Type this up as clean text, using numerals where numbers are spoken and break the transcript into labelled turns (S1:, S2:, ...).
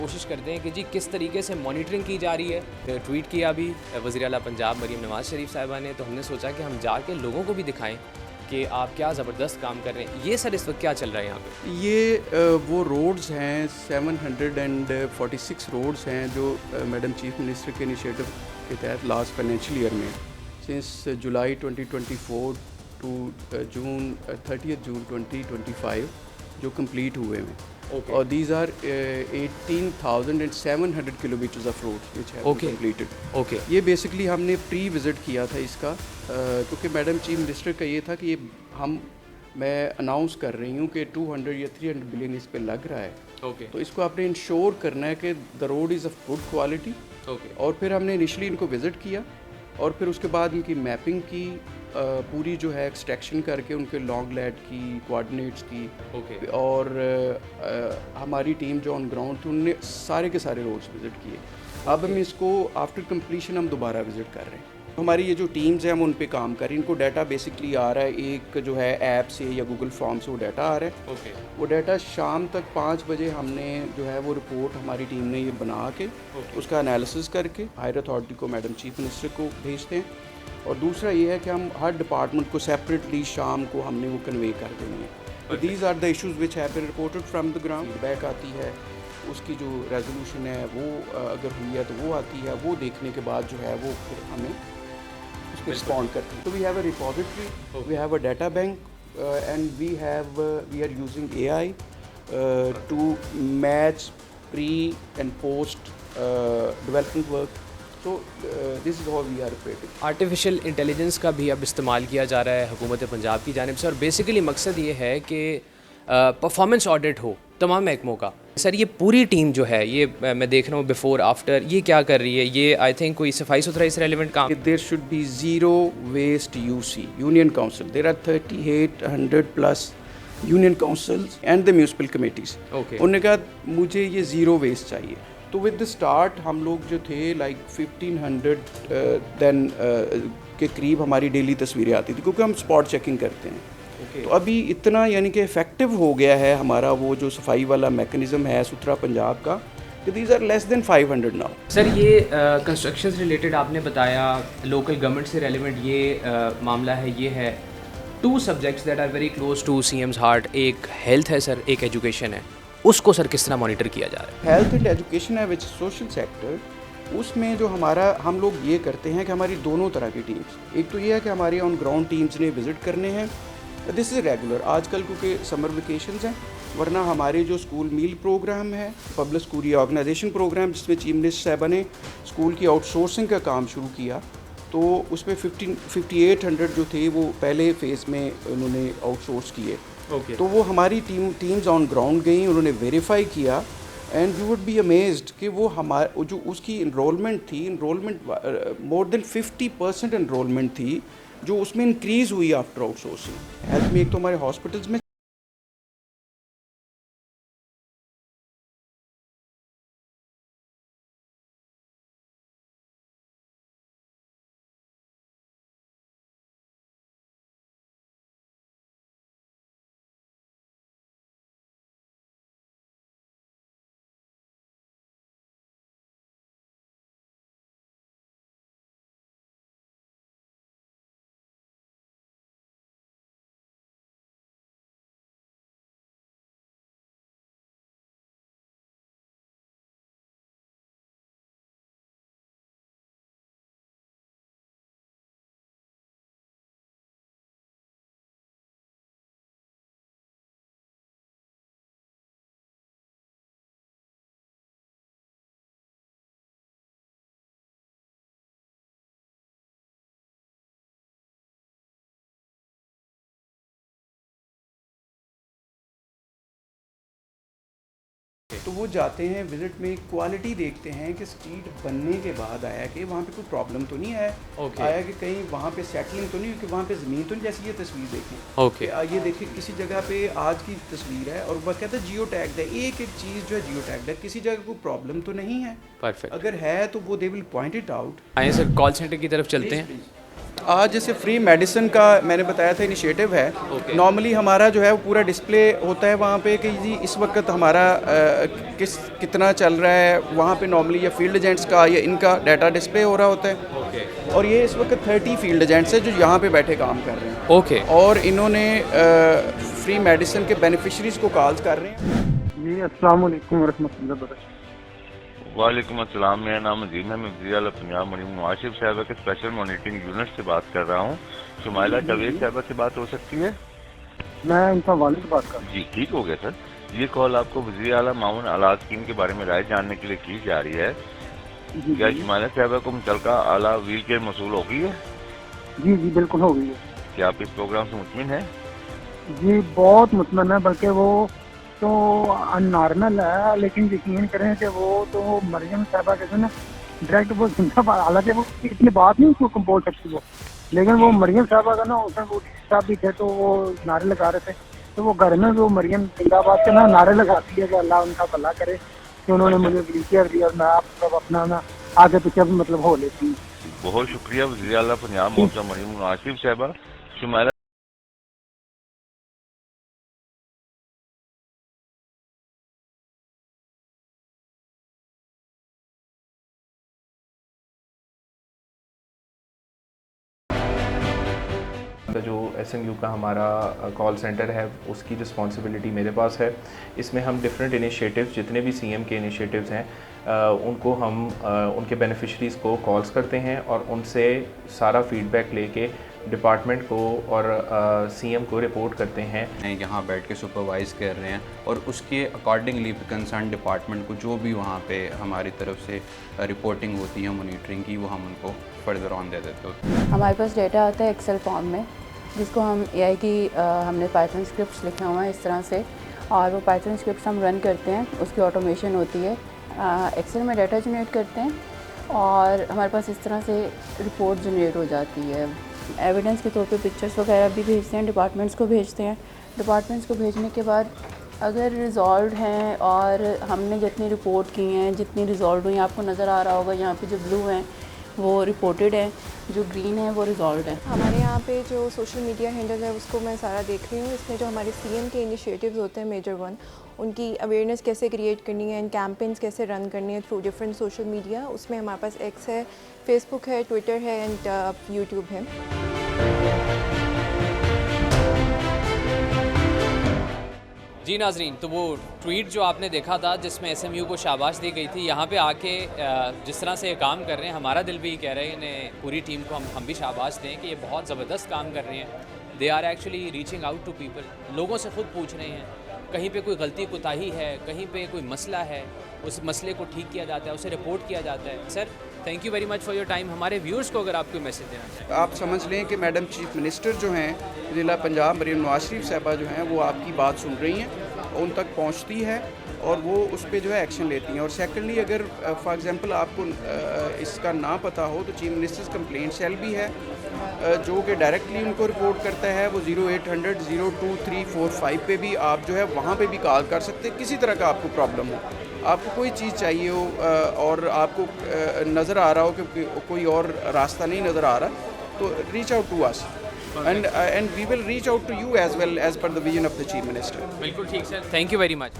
S1: कोशिश करते हैं कि जी किस तरीके से मॉनिटरिंग की जा रही है। ट्वीट किया अभी वज़ीर आला पंजाब मरीम नवाज़ शरीफ साहिबा ने, तो हमने सोचा कि हम जाके लोगों को भी दिखाएं कि आप क्या ज़बरदस्त काम कर रहे हैं। ये सर इस वक्त क्या चल रहा है यहाँ पे?
S2: ये वो रोड्स हैं 746 रोड्स हैं जो मैडम चीफ मिनिस्टर के इनिशिएटिव के तहत लास्ट फाइनेंशियल ईयर में since July 2024 to June 30 June 2025 जो कंप्लीट हुए हैं। और these are 18,700 kilometres of roads which have completed. ये बेसिकली हमने प्री विज़िट किया था इसका क्योंकि मैडम चीफ मिनिस्टर का ये था कि ये मैं अनाउंस कर रही हूँ कि 200 या 300 बिलियन इस पे लग रहा है। तो इसको आपने इंश्योर करना है कि the road is of good quality. और फिर हमने इनिशियली इनको विज़िट किया और फिर उसके बाद इनकी मैपिंग की, पूरी जो है एक्सट्रैक्शन करके उनके लॉन्ग लैड की कोऑर्डिनेट्स की। और हमारी टीम जो ऑन ग्राउंड थी उन्होंने सारे के सारे रोड्स विज़िट किए। अब हम इसको आफ्टर कंप्लीशन हम दोबारा विज़िट कर रहे हैं। हमारी ये जो टीम्स हैं हम उन पे काम कर रही हैं। इनको डाटा बेसिकली आ रहा है, एक जो है ऐप से या गूगल फॉर्म से वो डाटा आ रहा है। वो डाटा शाम तक 5 बजे हमने जो है वो रिपोर्ट हमारी टीम ने ये बना के उसका एनालिसिस करके हायर अथॉरिटी को, मैडम चीफ मिनिस्टर को भेजते हैं। और दूसरा ये है कि हम हर डिपार्टमेंट को सेपरेटली शाम को हमने वो कन्वे कर देंगे। तो these are the issues which have been reported from the ground. Back आती है, उसकी जो रेजोल्यूशन है वो अगर हुई है तो वो आती है, वो देखने के बाद जो है वो फिर हमें उसको रिस्पॉन्ड करती है। तो we have a repository, we have a data bank and we are using AI to match pre and post development work. तो this is how we are operating.
S1: Artificial intelligence का भी अब इस्तेमाल किया जा रहा है हुकूमत पंजाब की जानिब से, और बेसिकली मकसद ये है कि परफॉर्मेंस ऑडिट हो तमाम महकमों का। सर ये पूरी टीम जो है, ये मैं देख रहा हूँ बिफोर आफ्टर, ये क्या कर रही है? ये आई थिंक कोई सफाई सुथराई से रेलिवेंट काम।
S2: There should be zero waste UC union council. There are 3800 plus union councils and the municipal committees. उन्होंने कहा मुझे ये ज़ीरो वेस्ट चाहिए। तो विद द स्टार्ट हम लोग जो थे लाइक 1500 देन के करीब हमारी डेली तस्वीरें आती थी क्योंकि हम स्पॉट चेकिंग करते हैं। तो अभी इतना यानी कि इफ़ेक्टिव हो गया है हमारा वो जो सफाई वाला मैकेनिज़्म है सुथरा पंजाब का, कि these are less than 500 now.
S1: Sir ये कंस्ट्रक्शन से रिलेटेड आपने बताया, लोकल गवर्नमेंट से रेलिवेंट ये मामला है। ये है 2 subjects that are very close to CM's heart. एक हेल्थ है सर, एक एजुकेशन है। उसको सर किस तरह मॉनिटर किया जा रहा है?
S2: हेल्थ एंड एजुकेशन है विच सोशल सेक्टर। उसमें जो हम लोग ये करते हैं कि हमारी दोनों तरह की टीम्स, एक तो ये है कि हमारे ऑन ग्राउंड टीम्स ने विज़िट करने हैं। दिस इज़ रेगुलर आजकल क्योंकि समर वेकेशंस हैं, वरना हमारे जो स्कूल मील प्रोग्राम है, पब्लिक स्कूल ऑर्गेनाइजेशन प्रोग्राम जिसमें चीफ मिनिस्टर साहबा ने स्कूल की आउटसोर्सिंग का काम शुरू किया, तो उसमें 5800 जो थे वो पहले फ़ेज़ में उन्होंने आउटसोर्स किए। तो वो हमारी टीम्स ऑन ग्राउंड गई, उन्होंने वेरीफाई किया and you would be amazed कि वो हमारे जो उसकी इनरोलमेंट मोर देन 50% इनरोलमेंट थी जो उसमें इंक्रीज़ हुई आफ्टर आउटसोर्सिंग। हेल्थ में एक तो हमारे हॉस्पिटल्स में तो वो जाते हैं विजिट में, क्वालिटी देखते हैं कि स्ट्रीट बनने के बाद आया कि वहाँ पे कोई प्रॉब्लम तो नहीं आया, आया कि कहीं वहाँ पे सेटलिंग तो नहीं, कि वहाँ पे ज़मीन तो नहीं। जैसे ये तस्वीर देखें, ये देखिए किसी जगह पे आज की तस्वीर है और वह कहता है जियो टैग्ड है। एक एक चीज़ जो है जियो टैग्ड है, किसी जगह कोई प्रॉब्लम तो नहीं है।
S1: परफेक्ट।
S2: अगर है तो वो they will point it out.
S1: आइए सर कॉल सेंटर की तरफ चलते हैं।
S2: आज जैसे फ्री मेडिसिन का मैंने बताया था इनिशिएटिव है। नॉर्मली हमारा जो है वो पूरा डिस्प्ले होता है वहाँ पे कि जी इस वक्त हमारा कितना चल रहा है वहाँ पे। नॉर्मली या फील्ड एजेंट्स का या इनका डाटा डिस्प्ले हो रहा होता है। और ये इस वक्त 30 फील्ड एजेंट्स हैं जो यहाँ पे बैठे काम कर रहे हैं। और इन्होंने फ्री मेडिसिन के बेनिफिशरीज को कॉल्स कर रहे हैं।
S3: जी अस्सलाम वालेकुम रहमतुल्लाहि व बरकातहू।
S4: वालेकुम अस्सलाम, मेरा नाम अजीम है। मैं वज़ीर आला पंजाब मरीम नवाज साहबा के स्पेशल मॉनिटरिंग यूनिट से बात कर रहा हूँ। शुमाइला जावेद साहबा से बात हो सकती है?
S3: मैं उनका वालिद बात कर रहा हूँ।
S4: जी ठीक हो गया सर। ये कॉल आपको वज़ीर आला मामून आला स्कीम के बारे में राय जानने के लिए की जा रही है। क्या शुमाइला साहबा को मुतलका आला व्हील केयर मसूल हो गई है?
S3: जी जी बिल्कुल हो गई है।
S4: क्या आप इस प्रोग्राम से मुतमिन है?
S3: जी बहुत मुतमन है, बल्कि वो तो अननॉर्मल है, लेकिन यकीन करें कि वो तो मरियम साहबा कहते हैं ना डायरेक्ट वो जिंदाबाद, हालांकि वो इतनी बात नहीं उसको बोल सकती वो, लेकिन वो मरियम साहबा का ना उसमें वो साहब भी थे तो वो नारे लगा रहे थे, तो वो घर में वो मरियम जिंदाबाद के ना नारे लगाती है कि अल्लाह उनका भला करे कि उन्होंने मुझे व्हील चेयर दिया और मैं आप सब अपना ना आगे पीछे मतलब हो लेती हूँ।
S4: बहुत शुक्रिया वज़ीर आला पंजाब मोहतरम मरीम नवाज साहबा। शुमाइला
S5: जो SMU का हमारा कॉल सेंटर है उसकी रिस्पॉन्सिबिलिटी मेरे पास है। इसमें हम डिफरेंट इनिशिएटिव्स जितने भी CM के इनिशिएटिव्स हैं उनको हम उनके बेनिफिशरीज़ को कॉल्स करते हैं और उनसे सारा फीडबैक लेके डिपार्टमेंट को और CM को रिपोर्ट करते हैं।
S6: यहाँ बैठ के सुपरवाइज़ कर रहे हैं और उसके अकॉर्डिंगली कंसर्न डिपार्टमेंट को जो भी वहाँ पे हमारी तरफ से रिपोर्टिंग होती है मॉनिटरिंग की, वो हम उनको फर्दर ऑन दे देते होते हैं।
S7: हमारे पास डेटा आता है एक्सेल फॉर्म में, जिसको हम AI की हमने पाइथन स्क्रिप्ट्स लिखे हुए हैं इस तरह से, और वो पाइथन स्क्रिप्ट्स हम रन करते हैं, उसकी ऑटोमेशन होती है। एक्सेल में डाटा जनरेट करते हैं और हमारे पास इस तरह से रिपोर्ट जनरेट हो जाती है। एविडेंस के तौर पे पिक्चर्स वगैरह भी भेजते हैं, डिपार्टमेंट्स को भेजते हैं। डिपार्टमेंट्स को भेजने के बाद अगर रिजॉल्व हैं और हमने जितनी रिपोर्ट की हैं, जितनी रिजॉल्व हुई, आपको नज़र आ रहा होगा यहाँ पे जो ब्लू हैं वो रिपोर्टेड है, जो ग्रीन है वो रिजॉल्व है।
S8: हमारे यहाँ पे जो सोशल मीडिया हैंडल है उसको मैं सारा देख रही हूँ। इसमें जो हमारे CM के इनिशिएटिव्स होते हैं मेजर वन, उनकी अवेयरनेस कैसे क्रिएट करनी है, एंड कैंपेन्स कैसे रन करनी है थ्रू डिफरेंट सोशल मीडिया। उसमें हमारे पास X है, फेसबुक है, ट्विटर है एंड यूट्यूब है।
S1: जी नाजरीन, तो वो ट्वीट जो आपने देखा था जिसमें SMU को शाबाश दी गई थी, यहाँ पे आके जिस तरह से ये काम कर रहे हैं, हमारा दिल भी कह रहे हैं इन्हें, पूरी टीम को हम भी शाबाश दें कि ये बहुत ज़बरदस्त काम कर रहे हैं। They are actually reaching out to people, लोगों से ख़ुद पूछ रहे हैं कहीं पे कोई गलती कोताही है, कहीं पे कोई मसला है, उस मसले को ठीक किया जाता है, उसे रिपोर्ट किया जाता है। Sir thank you very much for your time. हमारे व्यूअर्स को अगर आप कोई मैसेज देना चाहें।
S2: आप समझ लें कि मैडम चीफ मिनिस्टर जो हैं ज़िला पंजाब मरीम नवाज शरीफ साहबा जो हैं वो आपकी बात सुन रही हैं, उन तक पहुंचती है और वो उस पर जो है एक्शन लेती हैं। और सेकेंडली अगर फॉर एग्जांपल आपको इसका ना पता हो तो चीफ मिनिस्टर्स कंप्लेंट सेल भी है जो कि डायरेक्टली उनको रिपोर्ट करता है। वो 0800 02345 पे भी आप जो है वहाँ पे भी कॉल कर सकते हैं। किसी तरह का आपको प्रॉब्लम हो, आपको कोई चीज़ चाहिए हो और आपको नज़र आ रहा हो कि कोई और रास्ता नहीं नज़र आ रहा, तो reach out to us and we will reach out to you as well as per the vision of the Chief Minister.
S1: बिल्कुल ठीक sir, thank you very much.